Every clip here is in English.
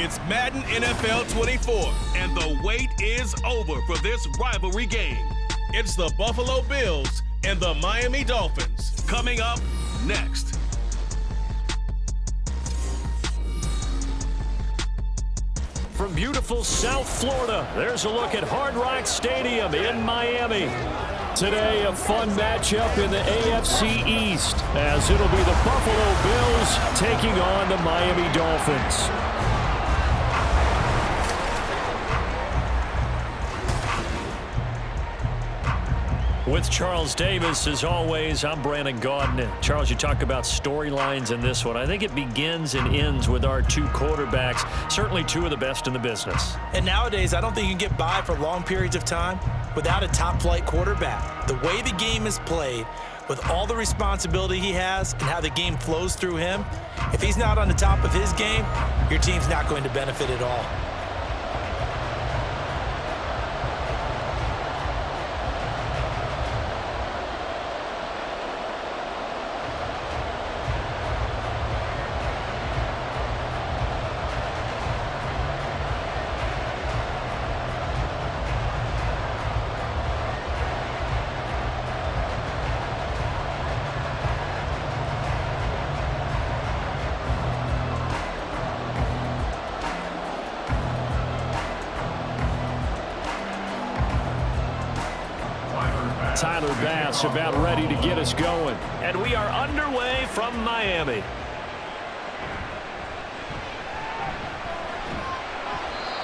It's Madden NFL 24, and the wait is over for this rivalry game. It's the Buffalo Bills and the Miami Dolphins. Coming up next. From beautiful South Florida, there's a look at Hard Rock Stadium in Miami. Today, a fun matchup in the AFC East, as it'll be the Buffalo Bills taking on the Miami Dolphins. With Charles Davis, as always, I'm Brandon Gaudin. Charles, you talk about storylines in this one. I think it begins and ends with our two quarterbacks, certainly two of the best in the business. And nowadays, I don't think you can get by for long periods of time without a top-flight quarterback. The way the game is played, with all the responsibility he has and how the game flows through him, if he's not on the top of his game, your team's not going to benefit at all. Tyler Bass about ready to get us going. And we are underway from Miami.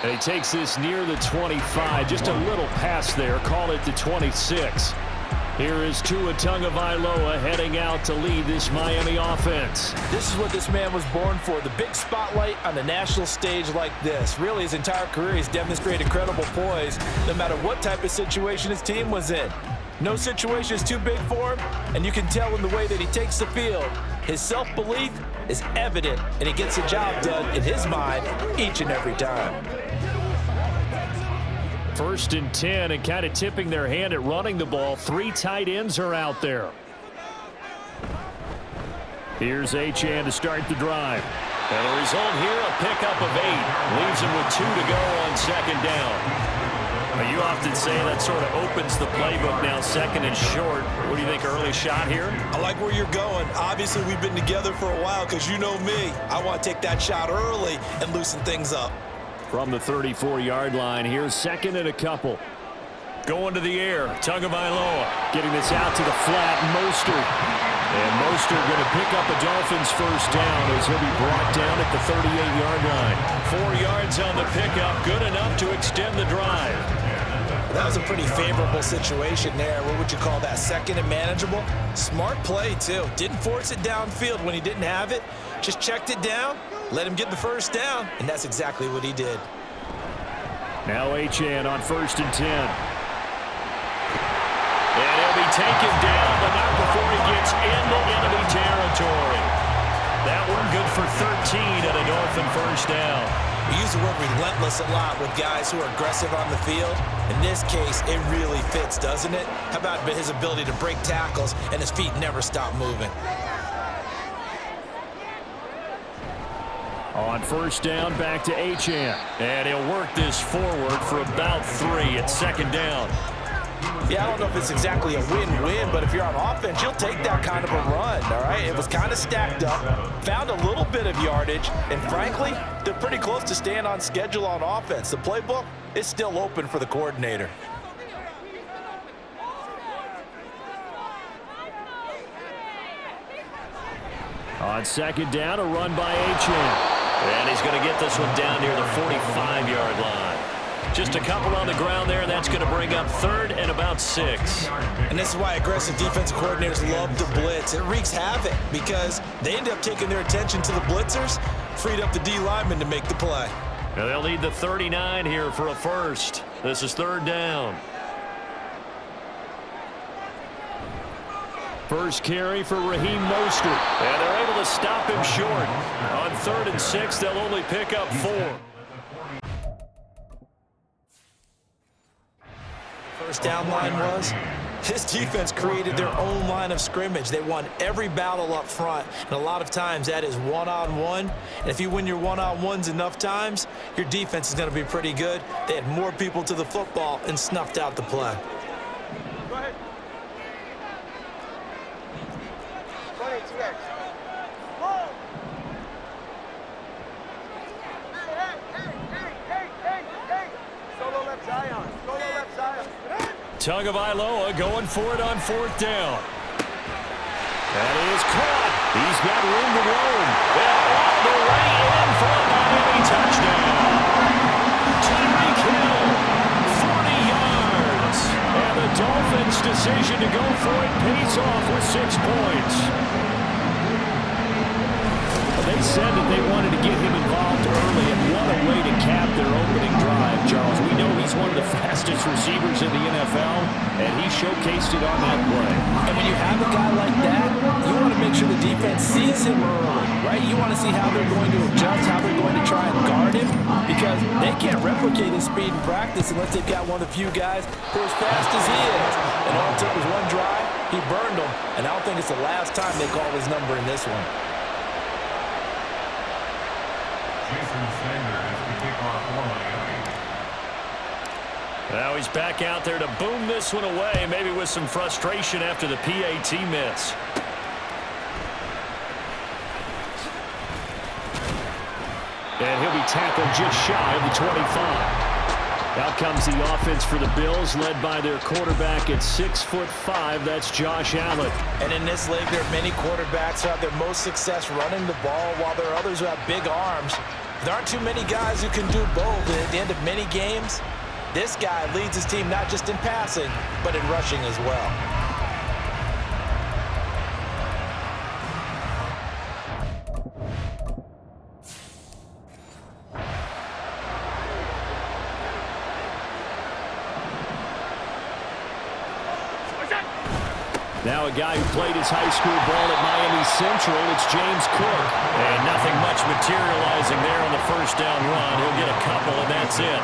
And he takes this near the 25. Just a little pass there. Call it the 26. Here is Tua Tagovailoa heading out to lead this Miami offense. This is what this man was born for, the big spotlight on the national stage like this. Really, his entire career, he's demonstrated incredible poise no matter what type of situation his team was in. No situation is too big for him, and you can tell in the way that he takes the field. His self-belief is evident, and he gets the job done in his mind each and every time. 1st and 10, and kind of tipping their hand at running the ball. 3 tight ends are out there. Here's Achane to start the drive. And the result here, a pickup of 8. Leaves him with 2 to go on 2nd down. Now, you often say that sort of opens the playbook now, 2nd and short. What do you think, early shot here? I like where you're going. Obviously, we've been together for a while because you know me. I want to take that shot early and loosen things up. From the 34-yard line, here's 2nd and a couple. Going to the air, Tagovailoa getting this out to the flat, Mostert. And Mostert going to pick up a Dolphins first down as he'll be brought down at the 38-yard line. 4 yards on the pickup, good enough to extend the drive. That was a pretty favorable situation there. What would you call that? 2nd and manageable? Smart play, too. Didn't force it downfield when he didn't have it. Just checked it down, let him get the first down, and that's exactly what he did. Now Achane on 1st and 10. And he'll be taken down, but not before he gets into enemy territory. That one good for 13 and a Dolphin first down. We use the word relentless a lot with guys who are aggressive on the field. In this case, it really fits, doesn't it? How about his ability to break tackles and his feet never stop moving? On 1st down, back to Achane. And he'll work this forward for about 3 at 2nd down. Yeah, I don't know if it's exactly a win-win, but if you're on offense, you'll take that kind of a run, all right? It was kind of stacked up, found a little bit of yardage, and frankly, they're pretty close to staying on schedule on offense. The playbook is still open for the coordinator. On 2nd down, a run by Achane. And he's going to get this one down near the 45-yard line. Just a couple on the ground there, and that's going to bring up 3rd and about 6. And this is why aggressive defensive coordinators love to blitz. It wreaks havoc because they end up taking their attention to the blitzers, freed up the D lineman to make the play. Now they'll need the 39 here for a first. This is 3rd down. First carry for Raheem Mostert. And they're able to stop him short. On 3rd and 6, they'll only pick up 4. First down line was This defense created their own line of scrimmage. They won every battle up front, and a lot of times that is one-on-one. And if you win your one-on-ones enough times, your defense is going to be pretty good. They had more people to the football and snuffed out the play. Go ahead. 22X. Hey. Solo left Zion. Tagovailoa going for it on 4th down. That is caught. He's got room to roam. And all the way in for a Miami touchdown. Tyreek Hill, 40 yards. And the Dolphins' decision to go for it pays off with 6 points. They said that they wanted to get him involved early, and what a way to cap their opening drive, Charles. We know he's one of the fastest receivers in the NFL, and he showcased it on that play. And when you have a guy like that, you want to make sure the defense sees him early, right? You want to see how they're going to adjust, how they're going to try and guard him, because they can't replicate his speed in practice unless they've got one of the few guys who are as fast as he is. And all it took was one drive, he burned them, and I don't think it's the last time they call his number in this one. Now he's back out there to boom this one away, maybe with some frustration after the PAT miss. And he'll be tackled just shy of the 25. Out comes the offense for the Bills, led by their quarterback at 6'5". That's Josh Allen. And in this league, there are many quarterbacks who have their most success running the ball, while there are others who have big arms. There aren't too many guys who can do both. And at the end of many games, this guy leads his team not just in passing, but in rushing as well. Now a guy who played his high school ball at Miami Central, it's James Cook. And nothing much materializing there on the first down run. He'll get a couple, and that's it.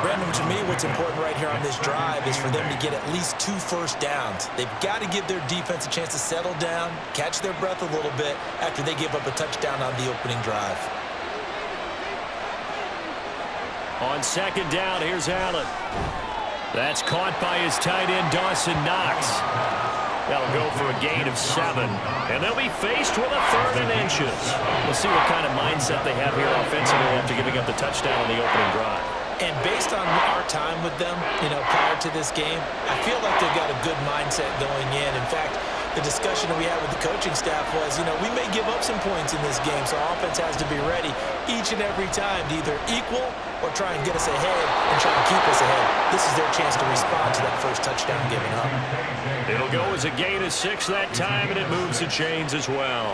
Brandon, to me, what's important right here on this drive is for them to get at least 2 first downs. They've got to give their defense a chance to settle down, catch their breath a little bit after they give up a touchdown on the opening drive. On 2nd down, here's Allen. That's caught by his tight end, Dawson Knox. That'll go for a gain of 7. And they'll be faced with a 3rd and inches. We'll see what kind of mindset they have here offensively after giving up the touchdown on the opening drive. And based on our time with them, prior to this game, I feel like they've got a good mindset going in. In fact, the discussion that we had with the coaching staff was, we may give up some points in this game, so our offense has to be ready each and every time to either equal or try and get us ahead and try and keep us ahead. This is their chance to respond to that first touchdown given up. It'll go as a gain of 6 that time, and it moves the chains as well.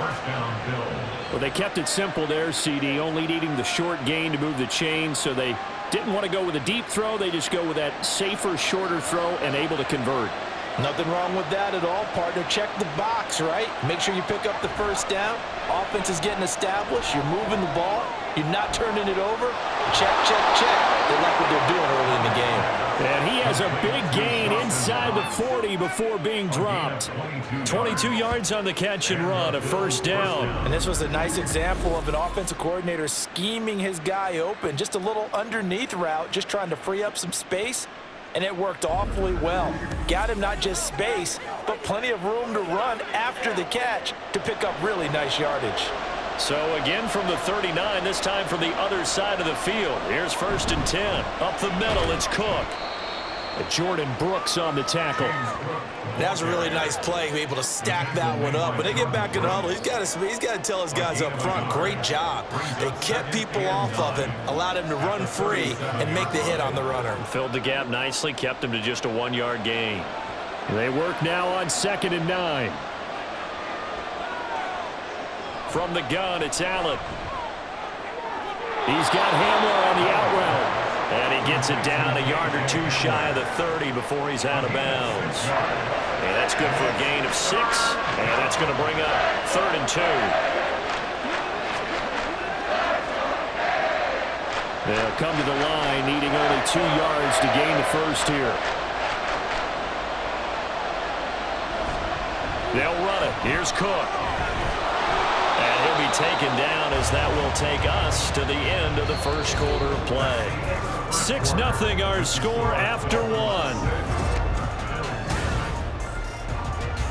Well, they kept it simple there, CD, only needing the short gain to move the chains, so they didn't want to go with a deep throw. They just go with that safer, shorter throw and able to convert. Nothing wrong with that at all, partner. Check the box, right? Make sure you pick up the first down. Offense is getting established. You're moving the ball. You're not turning it over. Check. They like what they're doing early in the game. And he has a big gain inside the 40 before being dropped. 22 yards on the catch and run, a first down. And this was a nice example of an offensive coordinator scheming his guy open. Just a little underneath route, just trying to free up some space. And it worked awfully well. Got him not just space, but plenty of room to run after the catch to pick up really nice yardage. So again from the 39, this time from the other side of the field. Here's 1st and 10. Up the middle, it's Cook. Jordan Brooks on the tackle. That was a really nice play, able to stack that one up. When they get back in the huddle, he's got to tell his guys up front, great job. They kept people off of him, allowed him to run free and make the hit on the runner. Filled the gap nicely, kept him to just a 1-yard gain. They work now on 2nd and 9. From the gun, it's Allen. He's got Hamler on the out route. And he gets it down a yard or 2 shy of the 30 before he's out of bounds. And that's good for a gain of 6. And that's going to bring up 3rd and 2. They'll come to the line, needing only 2 yards to gain the first here. They'll run it. Here's Cook. And he'll be taken down as that will take us to the end of the first quarter of play. 6-0 our score after one.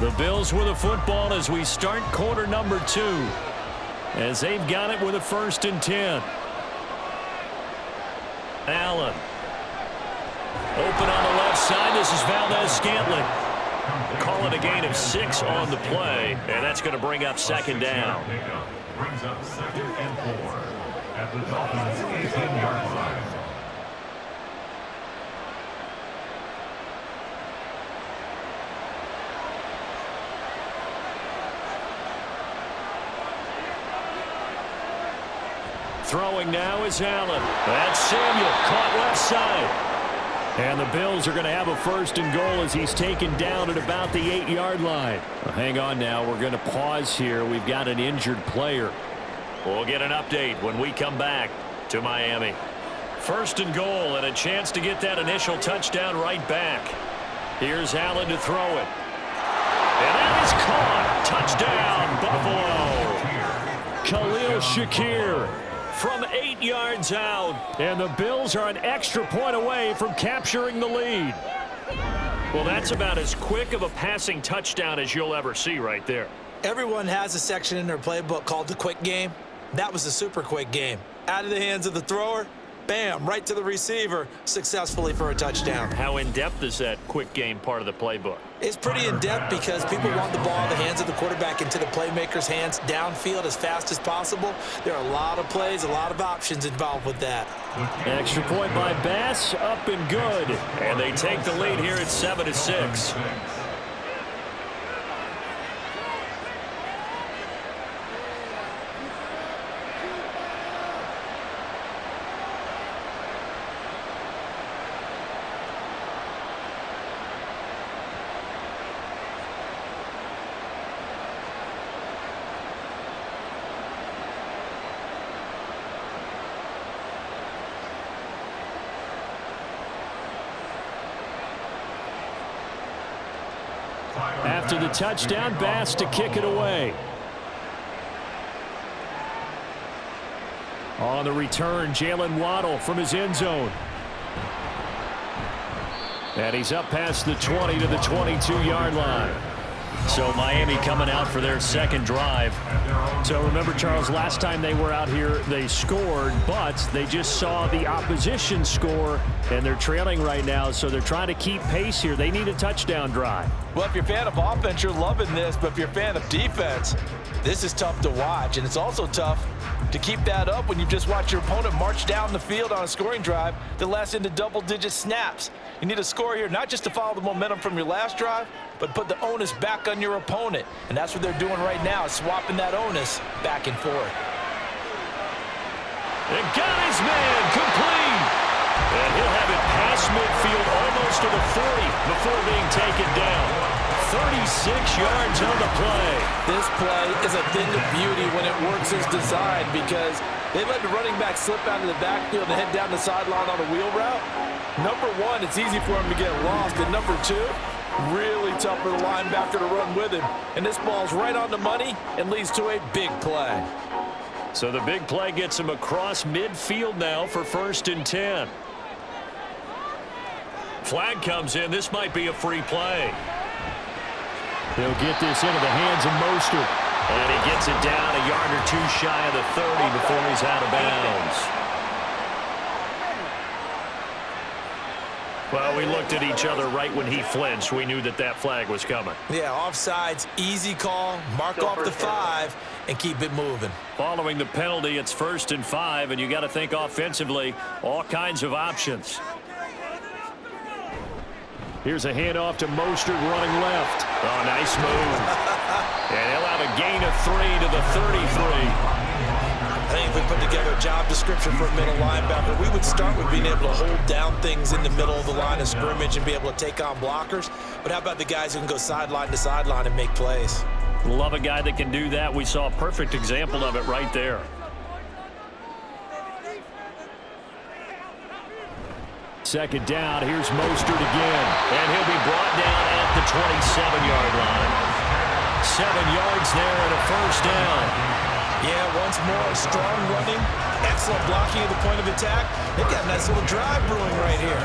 The Bills with the football as we start quarter number 2. As they've got it with a 1st and 10. Allen. Open on the left side. This is Valdez-Scantling. Call it a gain of 6 on the play, and that's going to bring up 2nd down. Brings up 2nd and 4 at the Dolphins' 18-yard line. Throwing now is Allen. That's Samuel, caught left side. And the Bills are going to have a 1st and goal as he's taken down at about the 8-yard line. Well, hang on now. We're going to pause here. We've got an injured player. We'll get an update when we come back to Miami. 1st and goal and a chance to get that initial touchdown right back. Here's Allen to throw it. And that is caught. Touchdown, Buffalo. Khalil Shakir from 8 yards out. And the Bills are an extra point away from capturing the lead. Well, that's about as quick of a passing touchdown as you'll ever see right there. Everyone has a section in their playbook called the quick game. That was a super quick game. Out of the hands of the thrower, bam, right to the receiver, successfully for a touchdown. How in-depth is that quick game part of the playbook? It's pretty in-depth because people want the ball in the hands of the quarterback into the playmaker's hands downfield as fast as possible. There are a lot of plays, a lot of options involved with that. Extra point by Bass, up and good. And they take the lead here at 7-6. After the touchdown, Bass to kick it away. On the return, Jalen Waddle from his end zone. And he's up past the 20 to the 22-yard line. So Miami coming out for their second drive. So remember, Charles, last time they were out here, they scored, but they just saw the opposition score, and they're trailing right now, so they're trying to keep pace here. They need a touchdown drive. Well, if you're a fan of offense, you're loving this, but if you're a fan of defense, this is tough to watch, and it's also tough to keep that up when you just watch your opponent march down the field on a scoring drive that lasts into double-digit snaps. You need a score here, not just to follow the momentum from your last drive, but put the onus back on your opponent. And that's what they're doing right now, swapping that onus back and forth. And got his man complete. And he'll have it past midfield almost to the 40 before being taken down. 36 yards on the play. This play is a thing of beauty when it works as designed because they let the running back slip out of the backfield and head down the sideline on a wheel route. Number one, it's easy for him to get lost. And number two, really tough for the linebacker to run with him. And this ball's right on the money and leads to a big play. So the big play gets him across midfield now for 1st and 10. Flag comes in. This might be a free play. They'll get this into the hands of Mostert. And he gets it down a yard or two shy of the 30 before he's out of bounds. Well, we looked at each other right when he flinched. We knew that that flag was coming. Yeah, offsides, easy call, mark off the 5, and keep it moving. Following the penalty, it's 1st and 5, and you got to think offensively, all kinds of options. Here's a handoff to Mostert running left. Oh, nice move. And he'll have a gain of 3 to the 33. I think if we put together a job description for a middle linebacker, we would start with being able to hold down things in the middle of the line of scrimmage and be able to take on blockers. But how about the guys who can go sideline to sideline and make plays? Love a guy that can do that. We saw a perfect example of it right there. Second down, here's Mostert again. And he'll be brought down at the 27-yard line. 7 yards there and a first down. Yeah, once more, strong running, excellent blocking at the point of attack. They've got a nice little drive brewing right here.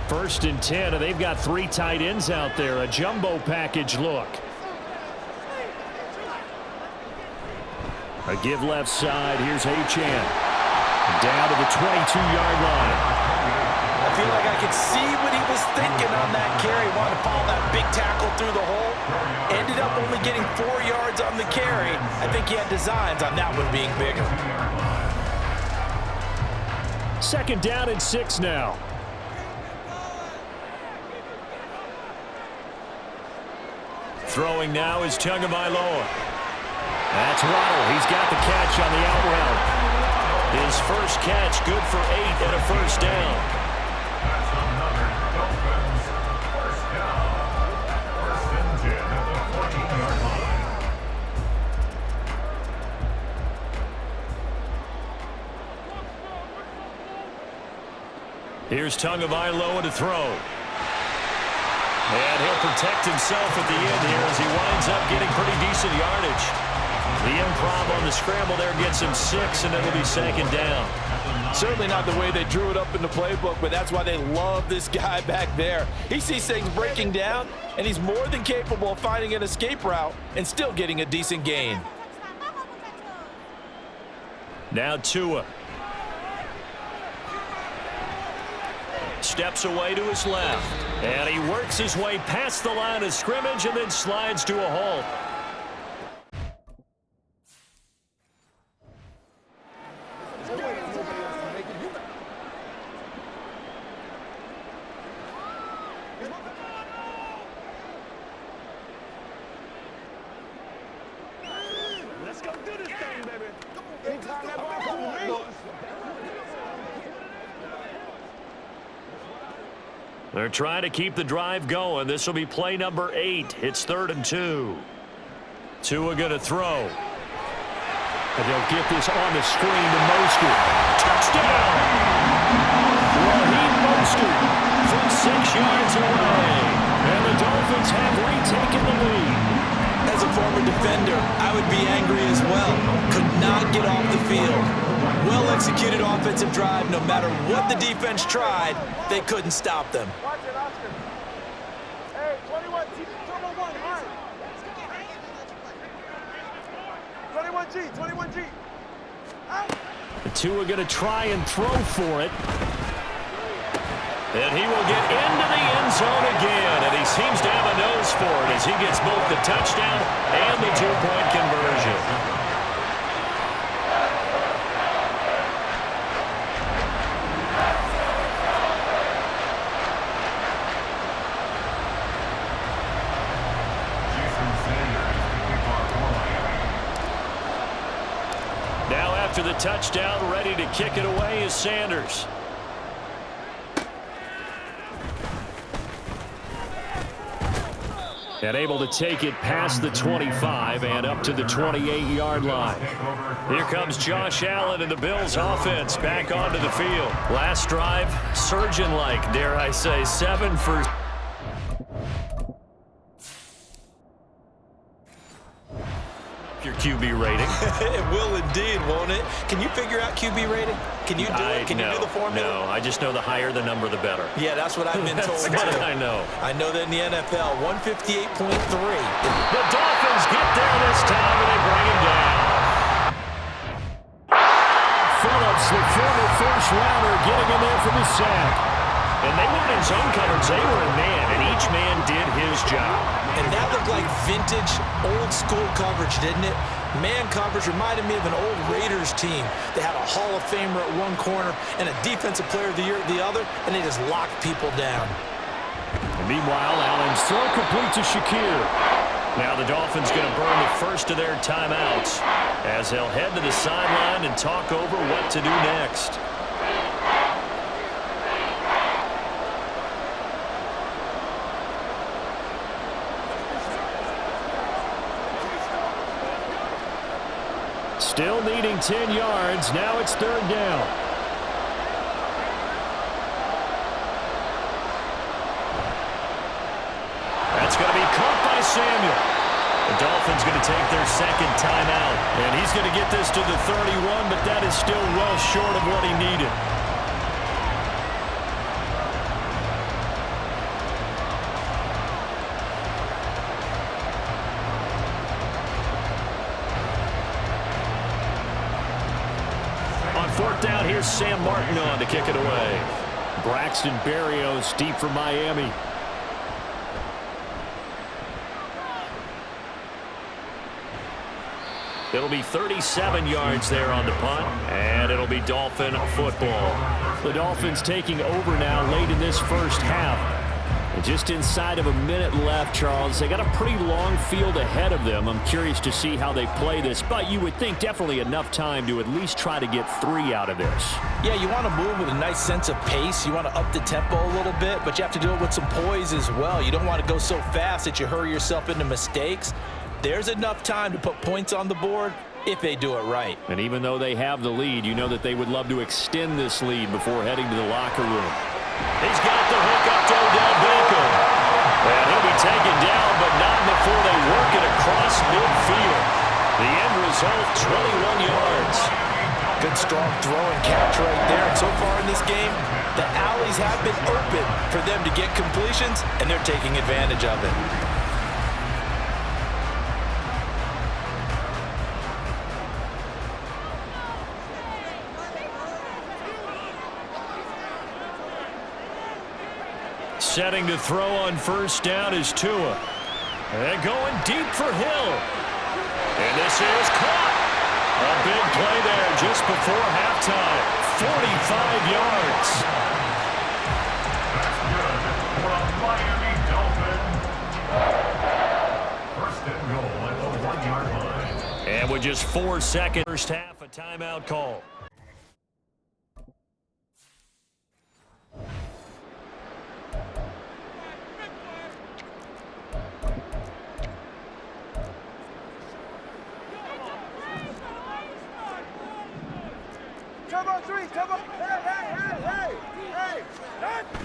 1st and 10, and they've got 3 tight ends out there. A jumbo package look. A give left side. Here's Achane. Down to the 22-yard line. I feel like I could see what he was thinking on that carry. Wanted to follow that big tackle through the hole. Ended up only getting 4 yards on the carry. I think he had designs on that one being bigger. 2nd down and 6 now. Throwing now is Tagovailoa. That's Waddle. He's got the catch on the out route. His first catch, good for 8 and a first down. That's another Dolphins first down. 1st and 10 at the 14-yard line. Here's Tagovailoa to throw. And he'll protect himself at the end here as he winds up getting pretty decent yardage. The improv on the scramble there gets him 6, and it'll be 2nd down. Certainly not the way they drew it up in the playbook, but that's why they love this guy back there. He sees things breaking down, and he's more than capable of finding an escape route and still getting a decent gain. Now Tua. Steps away to his left. And he works his way past the line of scrimmage and then slides to a halt. Let's go do this thing, baby. Anytime that ball comes to me. They're trying to keep the drive going. This will be play number 8. It's 3rd and 2. Tua going to throw. And they'll get this on the screen to Mostert. Touchdown! Raheem Mostert from 6 yards away. And the Dolphins have retaken the lead. As a former defender, I would be angry as well. Could not get off the field. Well-executed offensive drive. No matter what the defense tried, they couldn't stop them. Watch it, Oscar. Hey, 21, turbo 1, hard. 21G, 21G. Out. Tua going to try and throw for it. And he will get into the end zone again, and he seems to have a nose for it as he gets both the touchdown and the 2-point conversion. Now after the touchdown, ready to kick it away is Sanders. And able to take it past the 25 and up to the 28-yard line. Here comes Josh Allen and the Bills offense back onto the field. Last drive, surgeon-like, dare I say, 7 for... your QB rating. It will indeed, won't it? Can you figure out QB rating? Can you do it? Can you do the formula? No, I just know the higher the number, the better. Yeah, that's what I've been told. That's what I know. I know that in the NFL, 158.3. The Dolphins get there this time, and they bring him down. Phillips, the former first-rounder, getting in there for the sack. And they weren't in zone coverage. They were in man, and each man did his job. And that looked like vintage, old-school coverage, didn't it? Man coverage reminded me of an old Raiders team. They had a Hall of Famer at one corner and a Defensive Player of the Year at the other, and they just locked people down. And meanwhile, Allen's throw complete to Shakir. Now the Dolphins going to burn the first of their timeouts as they'll head to the sideline and talk over what to do next. Still needing 10 yards. Now it's 3rd down. That's It's going to be caught by Samuel. The Dolphins going to take their second timeout. And he's going to get this to the 31, but that is still well short of what he needed. On fourth down, here's Sam Martin on to kick it away. Braxton Berrios deep for Miami. It'll be 37 yards there on the punt, and it'll be Dolphin football. The Dolphins taking over now late in this first half. And just inside of a minute left, Charles. They got a pretty long field ahead of them. I'm curious to see how they play this, but you would think definitely enough time to at least try to get 3 out of this. Yeah, you want to move with a nice sense of pace. You want to up the tempo a little bit, but you have to do it with some poise as well. You don't want to go so fast that you hurry yourself into mistakes. There's enough time to put points on the board if they do it right. And even though they have the lead, you know that they would love to extend this lead before heading to the locker room. He's got the hook up to Odell Beckham. And he'll be taken down, but not before they work it across midfield. The end result, 21 yards. Good strong throw and catch right there. And so far in this game, the alleys have been open for them to get completions, and they're taking advantage of it. Setting to throw on first down is Tua. And going deep for Hill. And this is caught. A big play there just before halftime. 45 yards. That's good for a Miami Dolphin. First and goal at the 1-yard line. And with just 4 seconds, first half, a timeout call.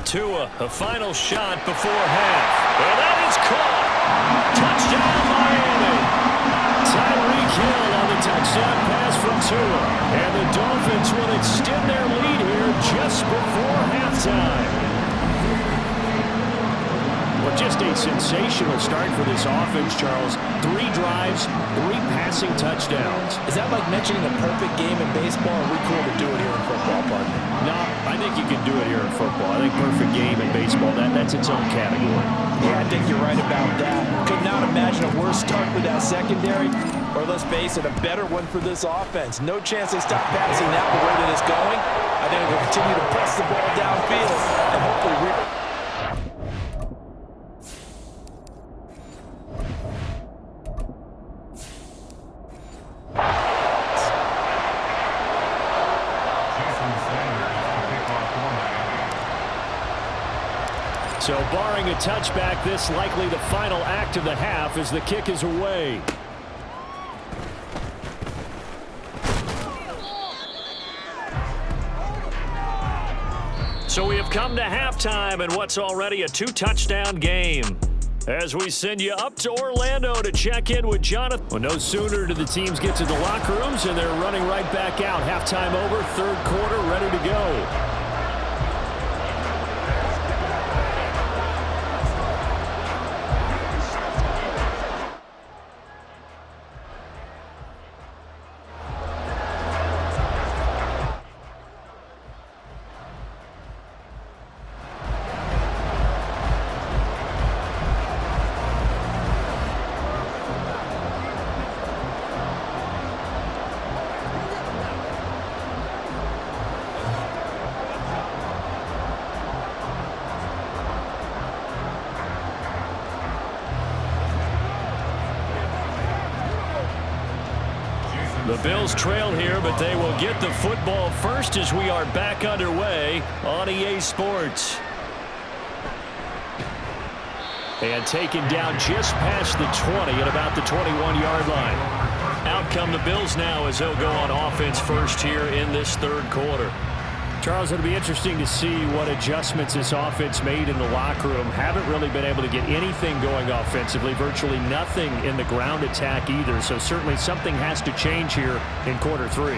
Tua, a final shot before half. And that is caught. Touchdown, Miami. Tyreek Hill on the touchdown pass from Tua. And the Dolphins will extend their lead here just before halftime. Well, just a sensational start for this offense, Charles. 3 drives, 3 passing touchdowns. Is that like mentioning a perfect game in baseball? Or are we cool to do it here in football, partner? No, I think you can do it here in football. I think perfect game in baseball, that's its own category. Yeah, I think you're right about that. Could not imagine a worse start for that secondary. Or let's face it, a better one for this offense. No chance they stop passing now the way that it's going. I think we'll continue to press the ball downfield and hopefully So barring a touchback, this likely the final act of the half as the kick is away. So we have come to halftime in what's already a 2-touchdown game. As we send you up to Orlando to check in with Jonathan. Well, no sooner do the teams get to the locker rooms and they're running right back out. Halftime over, third quarter, ready to go. The Bills trail here, but they will get the football first as we are back underway on EA Sports. And taken down just past the 20 at about the 21-yard line. Out come the Bills now as they'll go on offense first here in this third quarter. Charles, it'll be interesting to see what adjustments this offense made in the locker room. Haven't really been able to get anything going offensively, virtually nothing in the ground attack either. So certainly something has to change here in quarter 3.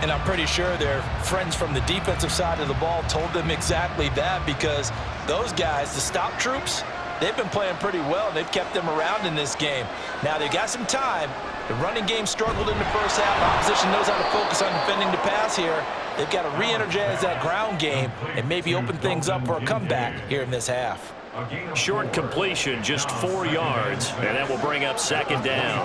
And I'm pretty sure their friends from the defensive side of the ball told them exactly that, because those guys, the stop troops, they've been playing pretty well, and they've kept them around in this game. Now, they've got some time. The running game struggled in the first half. The opposition knows how to focus on defending the pass here. They've got to re-energize that ground game and maybe open things up for a comeback here in this half. Short completion, just 4 yards, and that will bring up second down.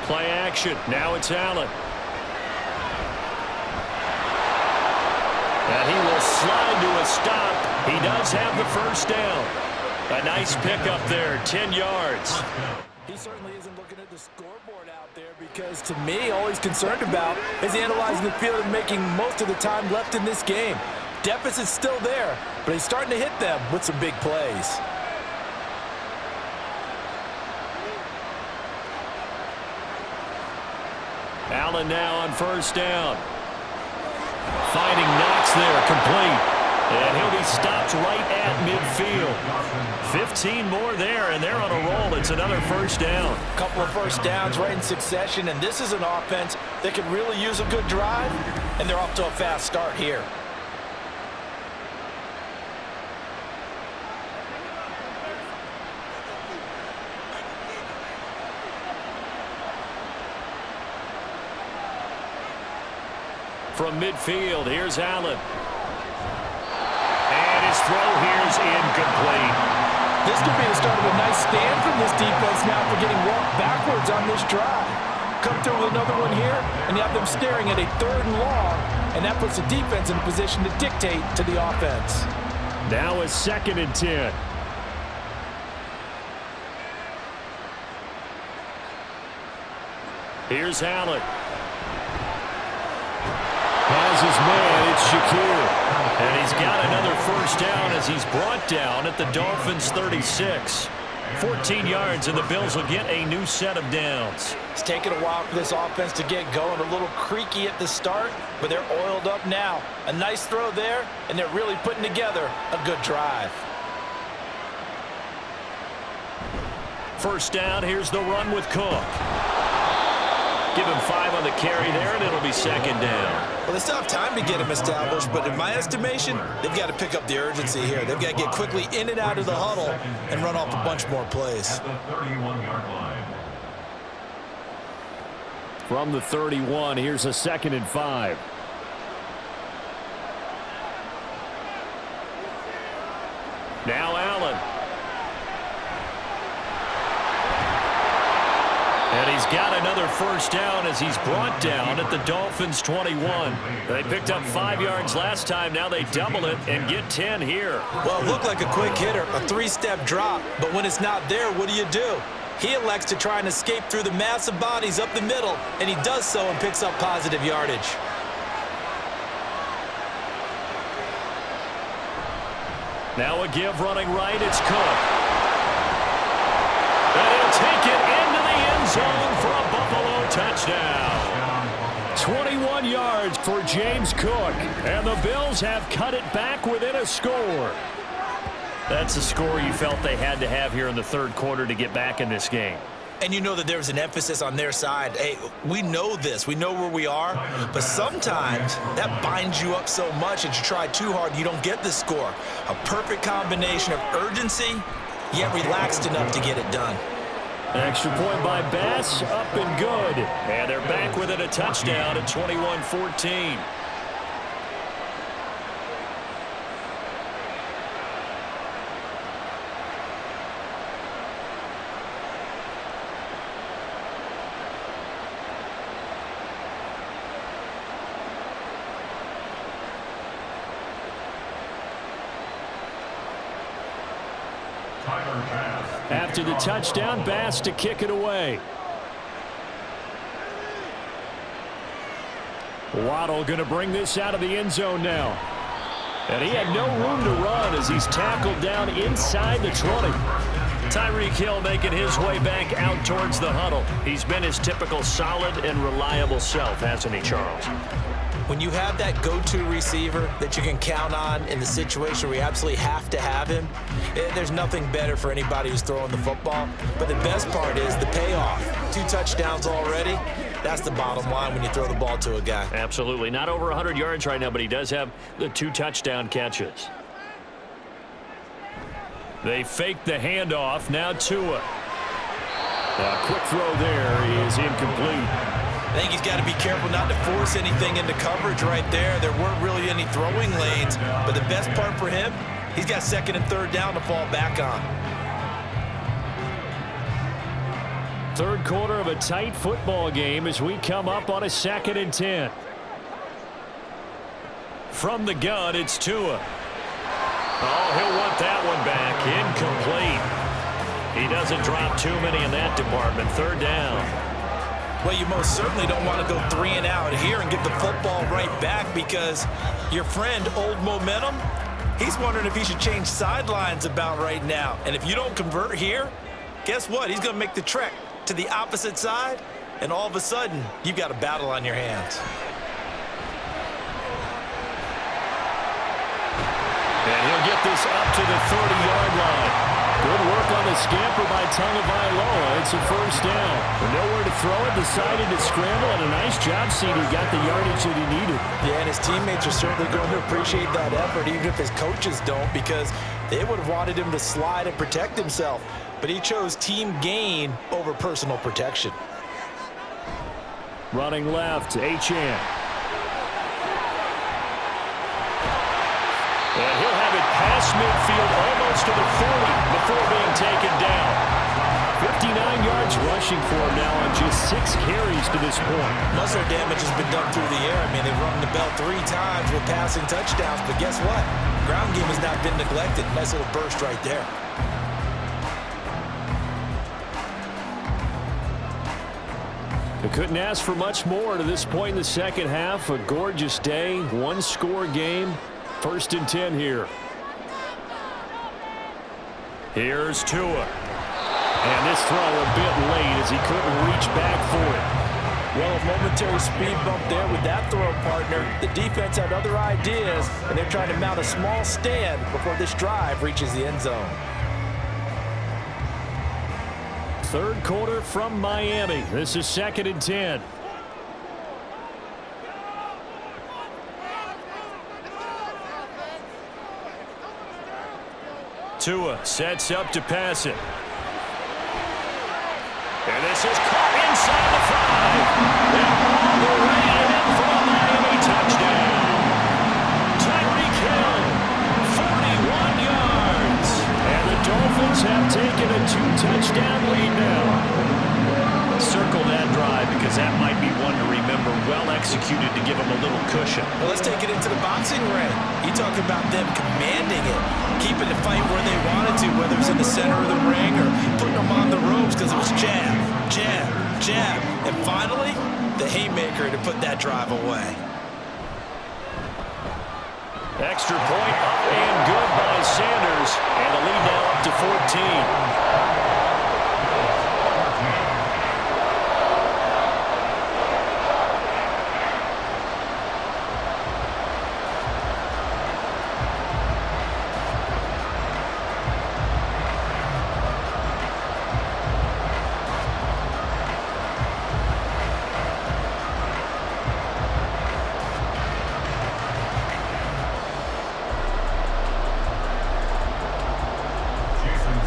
Play action. Now it's Allen. And he will slide to a stop. He does have the first down. A nice pickup there, 10 yards. He certainly isn't looking at the scoreboard out there, because to me, all he's concerned about is analyzing the field and making most of the time left in this game. Deficit's still there, but he's starting to hit them with some big plays. Allen now on first down. Finding Knox there, complete. And he'll be stopped right at midfield. 15 more there, and they're on a roll. It's another first down. A couple of first downs right in succession, and this is an offense that could really use a good drive, and they're off to a fast start here. From midfield, here's Allen. And his throw here's incomplete. This could be the start of a nice stand from this defense now for getting walked backwards on this drive. Come through with another one here, and you have them staring at a 3rd and long, and that puts the defense in a position to dictate to the offense. Now a 2nd and 10. Here's Allen. Has his man, it's Shakir. And he's got another first down as he's brought down at the Dolphins' 36. 14 yards, and the Bills will get a new set of downs. It's taken a while for this offense to get going. A little creaky at the start, but they're oiled up now. A nice throw there, and they're really putting together a good drive. First down, here's the run with Cook. Give him 5 on the carry there, and it'll be 2nd down. Well, they still have time to get him established, but in my estimation, they've got to pick up the urgency here. They've got to get quickly in and out of the huddle and run off a bunch more plays. At the 31-yard line. From the 31, here's a 2nd and 5. Now Allen. And he's got another first down as he's brought down at the Dolphins' 21. They picked up 5 yards last time. Now they double it and get 10 here. Well, it looked like a quick hitter, a 3-step drop. But when it's not there, what do? He elects to try and escape through the massive bodies up the middle, and he does so and picks up positive yardage. Now a give running right. It's Cook. And he'll take it into the end zone for a Buffalo touchdown. 21 yards for James Cook. And the Bills have cut it back within a score. That's a score you felt they had to have here in the 3rd quarter to get back in this game. And you know that there was an emphasis on their side. Hey, we know this. We know where we are. But sometimes that binds you up so much that you try too hard, you don't get the score. A perfect combination of urgency, yet relaxed enough to get it done. Extra point by Bass, up and good. And they're back with it, a touchdown at 21-14. After the touchdown, Bass to kick it away. Waddle going to bring this out of the end zone now. And he had no room to run as he's tackled down inside the 20. Tyreek Hill making his way back out towards the huddle. He's been his typical solid and reliable self, hasn't he, Charles? When you have that go-to receiver that you can count on in the situation where you absolutely have to have him, there's nothing better for anybody who's throwing the football. But the best part is the payoff. 2 touchdowns already. That's the bottom line when you throw the ball to a guy. Absolutely. Not over 100 yards right now, but he does have the 2 touchdown catches. They fake the handoff. Now Tua. A quick throw there is incomplete. I think he's got to be careful not to force anything into coverage right there. There weren't really any throwing lanes, but the best part for him, he's got 2nd and 3rd down to fall back on. 3rd quarter of a tight football game as we come up on a 2nd and 10. From the gun, it's Tua. Oh, he'll want that one back. Incomplete. He doesn't drop too many in that department. 3rd down. Well, you most certainly don't want to go 3 and out here and get the football right back because your friend, Old Momentum, he's wondering if he should change sidelines about right now. And if you don't convert here, guess what? He's going to make the trek to the opposite side, and all of a sudden, you've got a battle on your hands. And he'll get this up to the 30-yard line. Good work on the scamper by Tagovailoa. It's a 1st down. With nowhere to throw it, decided to scramble, and a nice job, CD. Got the yardage that he needed. Yeah, and his teammates are certainly going to appreciate that effort, even if his coaches don't, because they would have wanted him to slide and protect himself. But he chose team gain over personal protection. Running left, Achane. And he'll have it past midfield almost to the 40 before being taken down. 59 yards rushing for him now on just 6 carries to this point. Most of their damage has been done through the air. I mean, they've rung the bell 3 times with passing touchdowns, but guess what? Ground game has not been neglected. Nice little burst right there. They couldn't ask for much more to this point in the 2nd half. A gorgeous day, 1-score game. 1st and 10 here. Here's Tua. And this throw a bit late as he couldn't reach back for it. Well, a momentary speed bump there with that throw partner. The defense had other ideas, and they're trying to mount a small stand before this drive reaches the end zone. 3rd quarter from Miami. This is 2nd and 10. Tua sets up to pass it. And this is caught inside the 5. And all the way in for a Miami touchdown. Tyreek Hill, 41 yards. And the Dolphins have taken a 2-touchdown lead now. Circle that drive because that might be one to remember. Well executed to give them a little cushion. Well, let's take it into the boxing ring. You talk about them commanding it, keeping the fight where they wanted to, whether it's in the center of the ring or putting them on the ropes because it was jab, jab, jab. And finally, the haymaker to put that drive away. Extra point up and good by Sanders. And the lead now up to 14.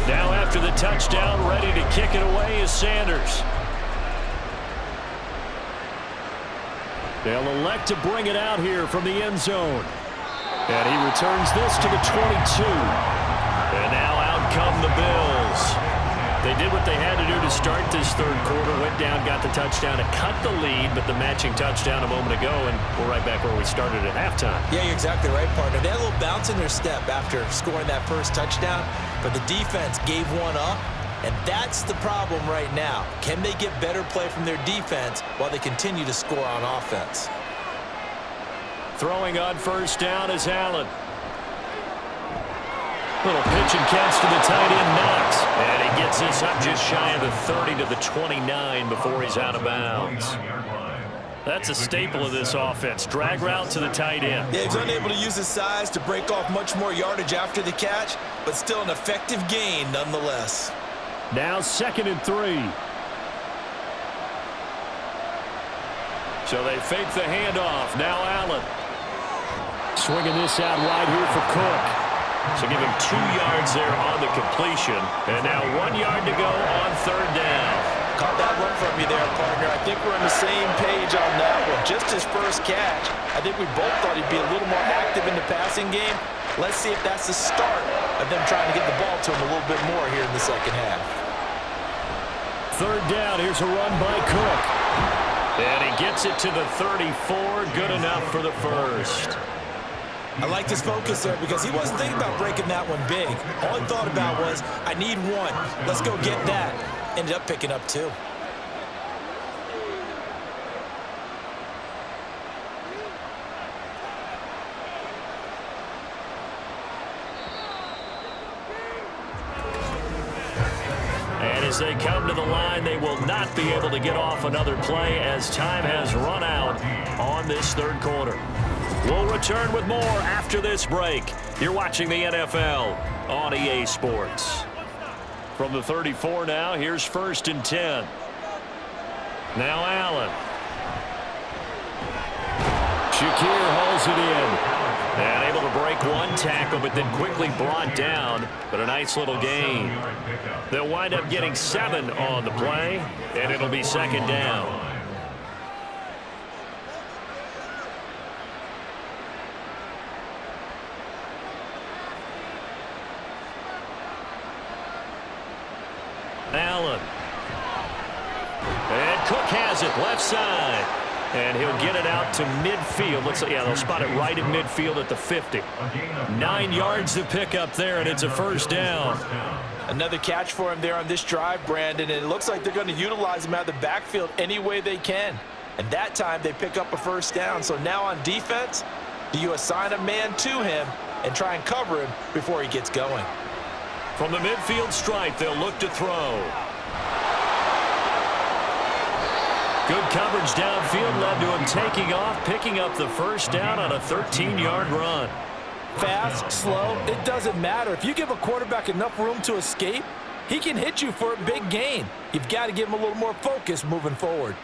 Now after the touchdown, ready to kick it away is Sanders. They'll elect to bring it out here from the end zone. And he returns this to the 22. And now out come the Bills. They did what they had to do to start this 3rd quarter. Went down, got the touchdown to cut the lead, but the matching touchdown a moment ago, and we're right back where we started at halftime. Yeah, you're exactly right, partner. They had a little bounce in their step after scoring that first touchdown, but the defense gave one up, and that's the problem right now. Can they get better play from their defense while they continue to score on offense? Throwing on 1st down is Allen. Little pitch and catch to the tight end, Knox. And he gets this up just shy of the 30 to the 29 before he's out of bounds. That's a staple of this offense. Drag route to the tight end. Yeah, he's unable to use his size to break off much more yardage after the catch, but still an effective gain nonetheless. Now 2nd and 3. So they fake the handoff. Now Allen. Swinging this out wide here for Cook. So give him 2 yards there on the completion. And now 1 yard to go on 3rd down. Caught that run from you there, partner. I think we're on the same page on that one. Just his first catch. I think we both thought he'd be a little more active in the passing game. Let's see if that's the start of them trying to get the ball to him a little bit more here in the second half. 3rd down. Here's a run by Cook. And he gets it to the 34. Good enough for the first. I liked his focus there because he wasn't thinking about breaking that one big. All he thought about was, I need 1. Let's go get that. Ended up picking up 2. And as they come to the line, they will not be able to get off another play as time has run out on this 3rd quarter. We'll return with more after this break. You're watching the NFL on EA Sports. From the 34 now, here's 1st and 10. Now Allen. Shakir hauls it in. And able to break 1 tackle, but then quickly brought down. But a nice little gain. They'll wind up getting 7 on the play, and it'll be 2nd down. Allen. And Cook has it left side. And he'll get it out to midfield. Looks like, yeah, they'll spot it right in midfield at the 50. 9 yards to pick up there, and it's a 1st down. Another catch for him there on this drive, Brandon, and it looks like they're going to utilize him out of the backfield any way they can. And that time they pick up a 1st down. So now on defense, do you assign a man to him and try and cover him before he gets going? From the midfield stripe, they'll look to throw. Good coverage downfield led to him taking off, picking up the 1st down on a 13-yard run. Fast, slow, it doesn't matter. If you give a quarterback enough room to escape, he can hit you for a big gain. You've got to give him a little more focus moving forward.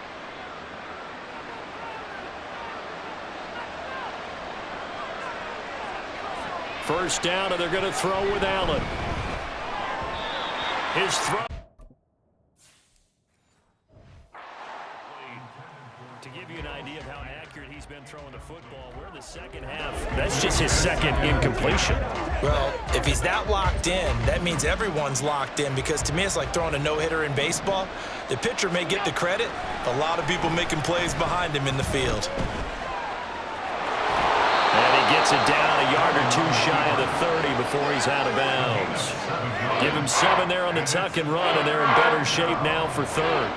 First down, and they're going to throw with Allen. His throw. To give you an idea of how accurate he's been throwing the football, we're in the second half. That's just his 2nd incompletion. Well, if he's that locked in, that means everyone's locked in, because to me it's like throwing a no-hitter in baseball. The pitcher may get the credit, a lot of people making plays behind him in the field. And he gets it down a yard or 2 shy of the 30 before he's out of bounds. Give him 7 there on the tuck and run, and they're in better shape now for 3rd.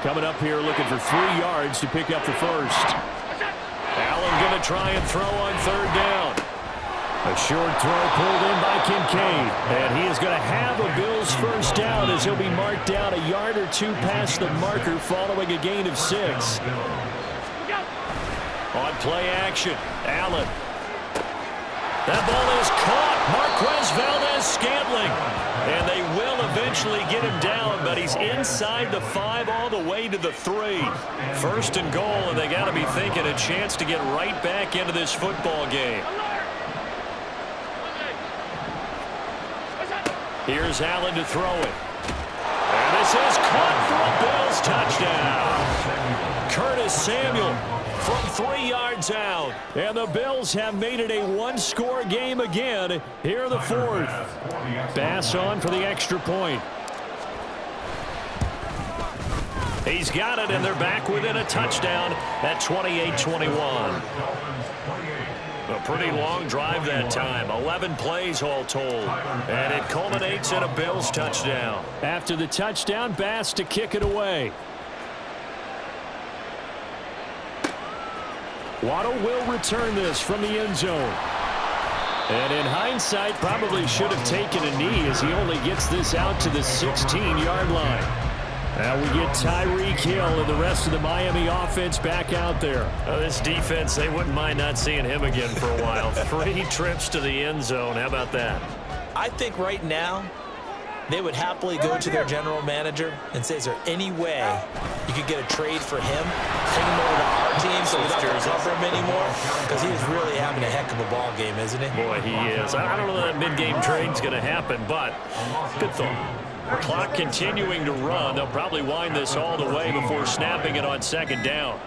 Coming up here looking for 3 yards to pick up the 1st. Allen going to try and throw on 3rd down. A short throw pulled in by Kincaid. And he is going to have a Bills 1st down as he'll be marked down a yard or 2 past the marker following a gain of 6. On play action, Allen. That ball is caught. Marquez Valdez-Scantling. And they will eventually get him down, but he's inside the 5 all the way to the 3. 1st and goal, and they got to be thinking a chance to get right back into this football game. Here's Allen to throw it. And this is caught for a Bills touchdown. Curtis Samuel from 3 yards out. And the Bills have made it a 1-score game again here in the 4th. Bass on for the extra point. He's got it, and they're back within a touchdown at 28-21. A pretty long drive that time. 11 plays all told. And it culminates in a Bills touchdown. After the touchdown, Bass to kick it away. Waddle will return this from the end zone. And in hindsight, probably should have taken a knee as he only gets this out to the 16-yard line. Now we get Tyreek Hill and the rest of the Miami offense back out there. This defense, they wouldn't mind not seeing him again for a while. 3 trips to the end zone. How about that? I think right now they would happily go to their general manager and say, is there any way you could get a trade for him? Take him over to our team so we don't have to cover him anymore? Because he is really having a heck of a ball game, isn't he? Boy, he is. I don't know that mid-game trade's going to happen, but good thought. The clock continuing to run. They'll probably wind this all the way before snapping it on second down.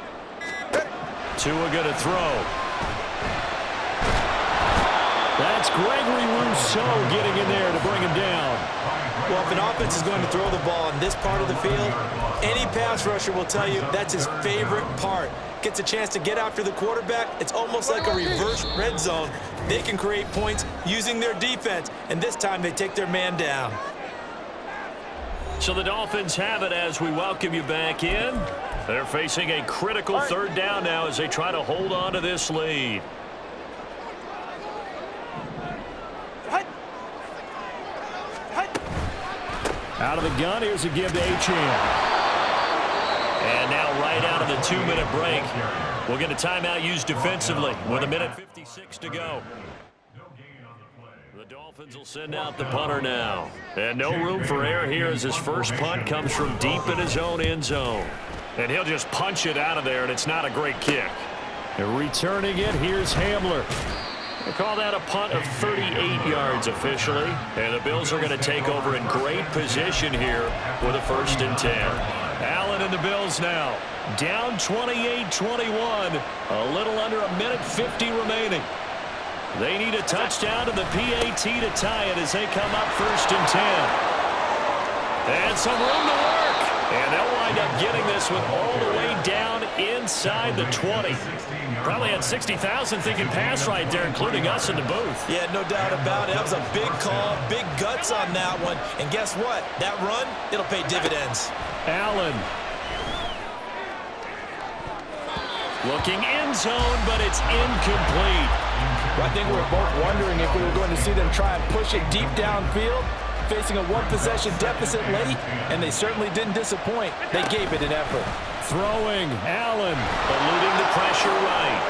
Tua going to throw. That's Gregory Rousseau getting in there to bring him down. Well, if an offense is going to throw the ball in this part of the field, any pass rusher will tell you that's his favorite part. Gets a chance to get after the quarterback. It's almost like a reverse red zone. They can create points using their defense, and this time they take their man down. So the Dolphins have it as we welcome you back in. They're facing a critical third down now as they try to hold on to this lead. Out of the gun, here's a give to Achane. And now right out of the 2-minute break, we'll get a timeout used defensively with 1:56 to go. The Dolphins will send out the punter now. And no room for error here as his first punt comes from deep in his own end zone. And he'll just punch it out of there, and it's not a great kick. And returning it, here's Hamler. They call that a punt of 38 yards officially. And the Bills are going to take over in great position here with a 1st and 10. Allen and the Bills now. Down 28-21. A little under 1:50 remaining. They need a touchdown to the PAT to tie it as they come up 1st and 10. And some room to work. And they'll wind up getting this one all the way down inside the 20. Probably had 60,000 thinking pass right there, including us in the booth. Yeah, no doubt about it. That was a big call, big guts on that one. And guess what? That run, it'll pay dividends. Allen. Looking end zone, but it's incomplete. Well, I think we were both wondering if we were going to see them try and push it deep downfield, facing a 1-possession deficit late, and they certainly didn't disappoint. They gave it an effort. Throwing, Allen, eluding the pressure right.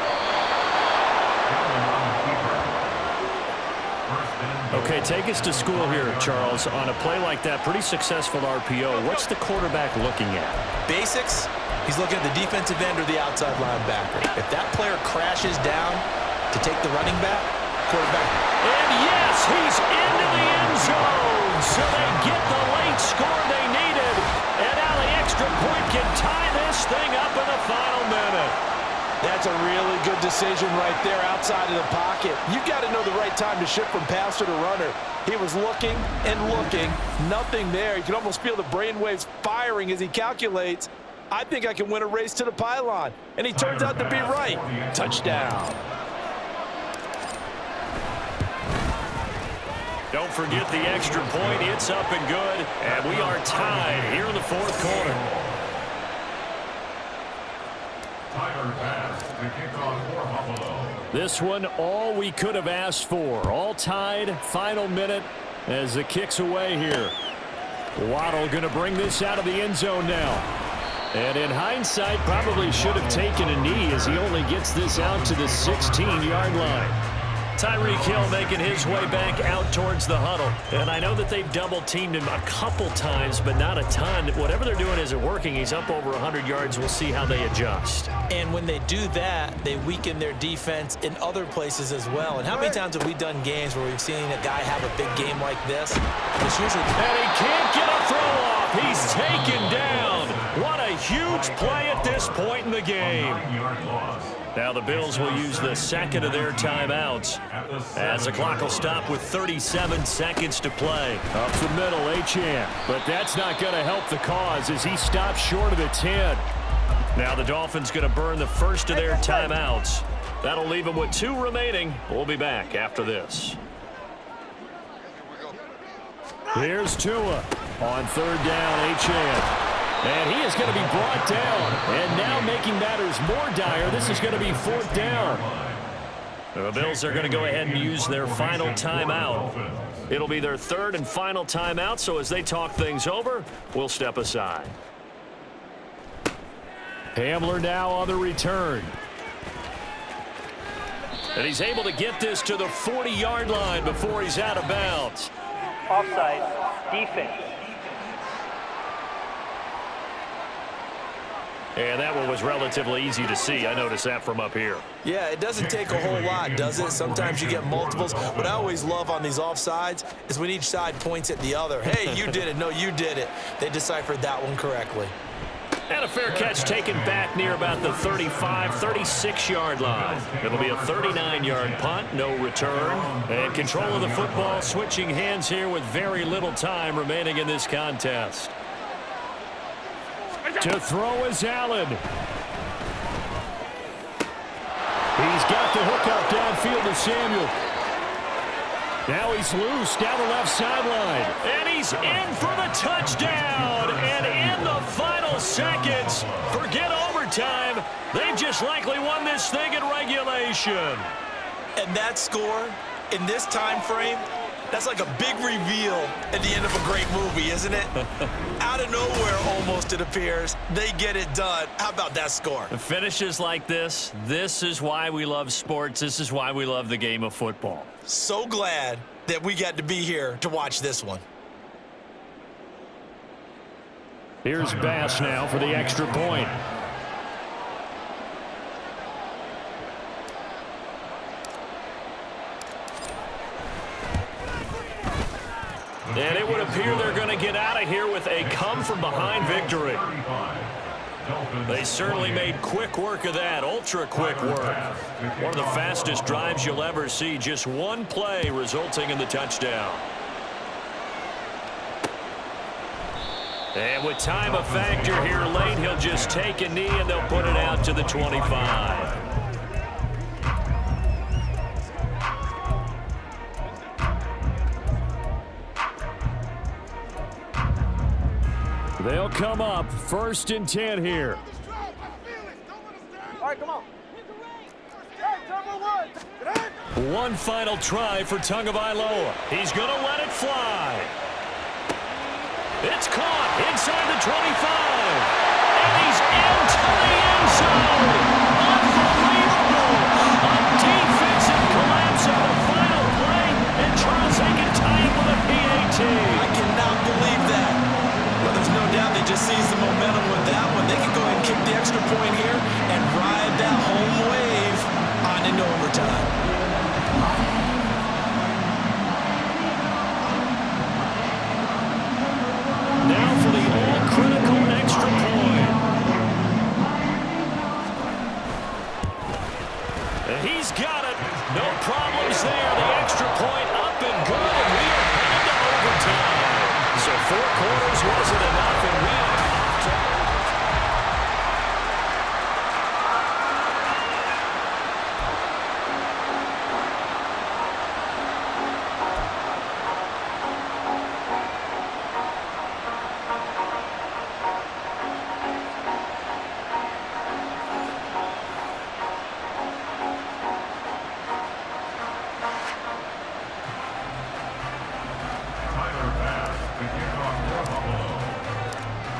Okay, take us to school here, Charles. On a play like that, pretty successful RPO. What's the quarterback looking at? Basics. He's looking at the defensive end or the outside linebacker. If that player crashes down to take the running back, quarterback. And yes, he's into the end zone. So they get the late score they needed. And now the extra point can tie this thing up in the final minute. That's a really good decision right there outside of the pocket. You've got to know the right time to shift from passer to runner. He was looking and looking. Nothing there. You can almost feel the brainwaves firing as he calculates. I think I can win a race to the pylon. And he turns out to be right. Touchdown. Don't forget the extra point. It's up and good. And we are tied here in the 4th quarter. This one, all we could have asked for. All tied, final minute as the kick's away here. Waddle going to bring this out of the end zone now. And in hindsight, probably should have taken a knee as he only gets this out to the 16-yard line. Tyreek Hill making his way back out towards the huddle. And I know that they've double-teamed him a couple times, but not a ton. Whatever they're doing isn't working. He's up over 100 yards. We'll see how they adjust. And when they do that, they weaken their defense in other places as well. And how many times have we done games where we've seen a guy have a big game like this? It's usually... And he can't get a throw off. He's taken down. What a huge play at this point in the game. Now the Bills will use the second of their timeouts as the clock will stop with 37 seconds to play. Up the middle, Achane. But that's not going to help the cause as he stops short of the 10. Now the Dolphins going to burn the first of their timeouts. That'll leave them with 2 remaining. We'll be back after this. Here's Tua on 3rd down, Achane. And he is going to be brought down. And now making matters more dire, this is going to be 4th down. The Bills are going to go ahead and use their final timeout. It'll be their third and final timeout, so as they talk things over, we'll step aside. Hamler now on the return. And he's able to get this to the 40-yard line before he's out of bounds. Offside, defense. And that one was relatively easy to see. I noticed that from up here. Yeah, it doesn't take a whole lot, does it? Sometimes you get multiples. What I always love on these offsides is when each side points at the other. Hey, you did it. No, you did it. They deciphered that one correctly. And a fair catch taken back near about the 35, 36-yard line. It'll be a 39-yard punt, no return. And control of the football switching hands here with very little time remaining in this contest. To throw is Allen. He's got the hook up downfield to Samuel. Now he's loose down the left sideline. And he's in for the touchdown. And in the final seconds, forget overtime, they've just likely won this thing in regulation. And that score in this time frame, that's like a big reveal at the end of a great movie, isn't it? Out of nowhere, almost, it appears. They get it done. How about that score? Finishes like this is why we love sports. This is why we love the game of football. So glad that we got to be here to watch this one. Here's Bass now for the extra point. And it would appear they're going to get out of here with a come-from-behind victory. They certainly made quick work of that, ultra-quick work. One of the fastest drives you'll ever see, just one play resulting in the touchdown. And with time a factor here late, he'll just take a knee and they'll put it out to the 25. They'll come up 1st and 10 here. All right, come on. One final try for Tagovailoa. He's going to let it fly. It's caught inside the 25. And he's into the end zone. Unbelievable. A defensive collapse on the final play. And Charles Aiken tied with a PAT. I cannot believe that. Well, there's no doubt they just seized the momentum with that one. They can go ahead and kick the extra point here and ride that home wave on into overtime. Now for the all-critical extra point. And he's got it. No problems there. The extra point up and good. And we are headed to overtime. So 4 quarters wasn't enough, and we are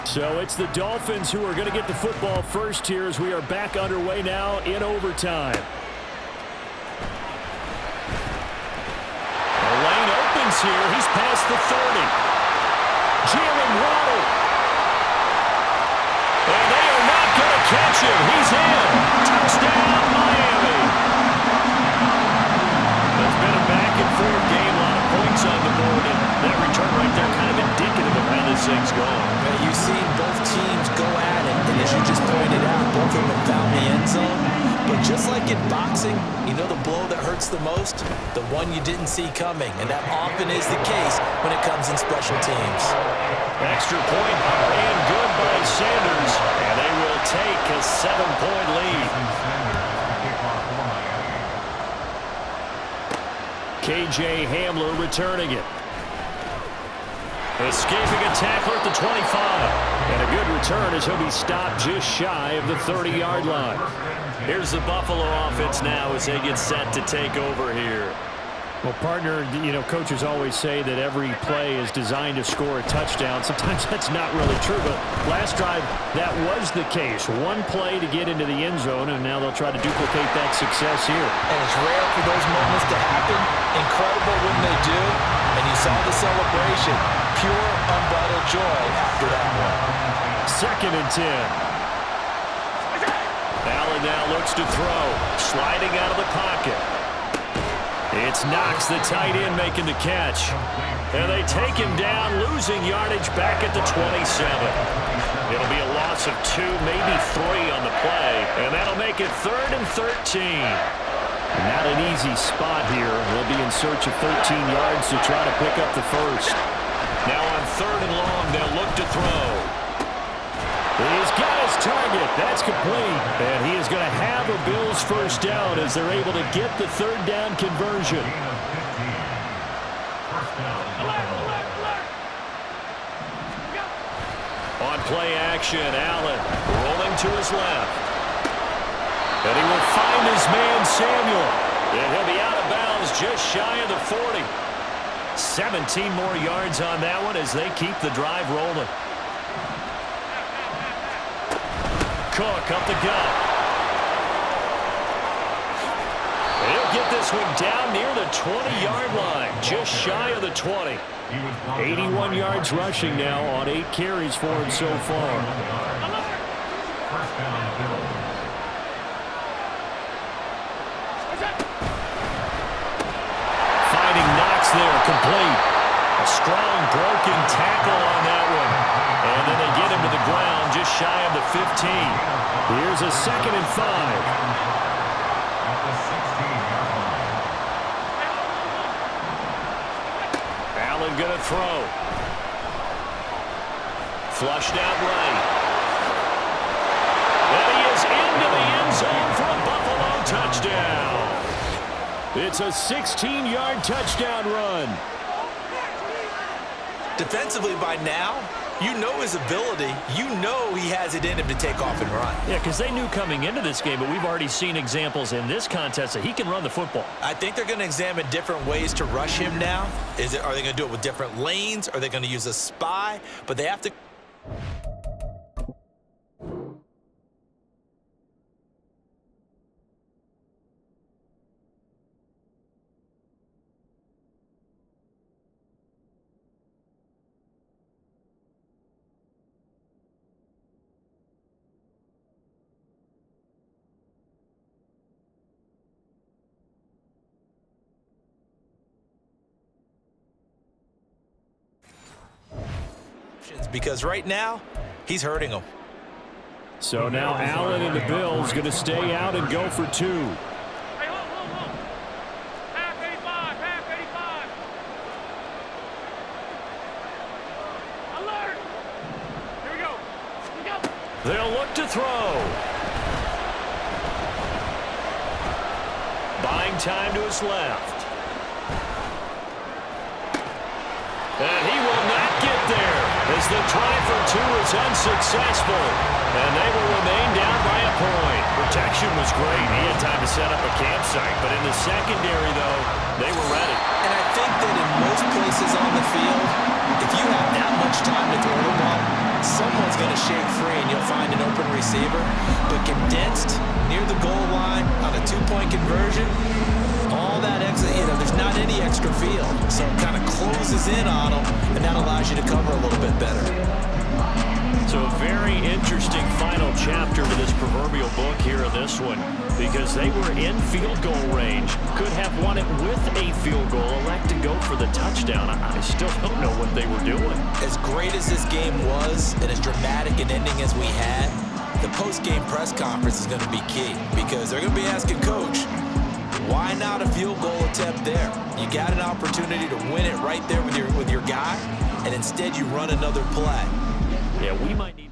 So it's the Dolphins who are going to get the football first here as we are back underway now in overtime. the lane opens here. He's past the 30. Jalen Waddle. And they are not going to catch him. He's in. Touchdown, Miami. It's been a back-and-forth game. A lot of points on the board. And that return right there kind of indicative of how this thing's going. You've seen both teams go at it, and as you just pointed out, both of them found the end zone. But just like in boxing, you know the blow that hurts the most? The one you didn't see coming, and that often is the case when it comes in special teams. Extra point and good by Sanders, and they will take a 7-point lead. KJ Hamler returning it. Escaping a tackler at the 25. And a good return as he'll be stopped just shy of the 30-yard line. Here's the Buffalo offense now as they get set to take over here. Well, partner, you know, coaches always say that every play is designed to score a touchdown. Sometimes that's not really true, but last drive, that was the case. One play to get into the end zone, and now they'll try to duplicate that success here. And it's rare for those moments to happen. Incredible when they do. And you saw the celebration. Pure, unbridled joy after that one. 2nd and 10. Allen now looks to throw. Sliding out of the pocket. It's Knox, the tight end, making the catch. And they take him down, losing yardage back at the 27. It'll be a loss of 2, maybe 3 on the play. And that'll make it 3rd and 13. Not an easy spot here. They'll be in search of 13 yards to try to pick up the first. Now on 3rd and long, they'll look to throw. He's got his target. That's complete. And he is going to have a Bills first down as they're able to get the 3rd down conversion. On play action, Allen rolling to his left. And he will find his man, Samuel. And he'll be out of bounds just shy of the 40. 17 more yards on that one as they keep the drive rolling. Cook up the gut. He'll get this one down near the 20-yard line, just shy of the 20. 81 yards rushing now on 8 carries for him so far. Finding Knox there, complete. A strong broken tackle on that one. And then they get him to the ground just shy of the 15. Here's a 2nd and 5. Allen gonna throw. Flushed out right. And he is into the end zone for a Buffalo touchdown. It's a 16-yard touchdown run. Defensively by now, you know his ability. You know he has it in him to take off and run. Yeah, because they knew coming into this game, but we've already seen examples in this contest that he can run the football. I think they're going to examine different ways to rush him now. Are they going to do it with different lanes? Are they going to use a spy? But they have to... because right now, he's hurting them. So now Allen and the Bills going to stay out and go for 2. Hey, hold. Half 85. Alert! Here we go. They'll look to throw. Buying time to his left. And he will not get there as the try for 2 is unsuccessful. And they will remain down by a point. Protection was great. He had time to set up a campsite. But in the secondary, though, they were ready. And I think that in most places on the field, if you have that much time to throw the ball, someone's going to shake free and you'll find an open receiver. But condensed near the goal line on a 2-point conversion, all that extra, there's not any extra field. So it kind of closes in on them, and that allows you to cover a little bit better. So a very interesting final chapter to this proverbial book here in this one, because they were in field goal range, could have won it with a field goal, elect to go for the touchdown. I still don't know what they were doing. As great as this game was, and as dramatic an ending as we had, the post-game press conference is going to be key, because they're going to be asking Coach, why not a field goal attempt there? You got an opportunity to win it right there with your guy, and instead you run another play. Yeah, we might need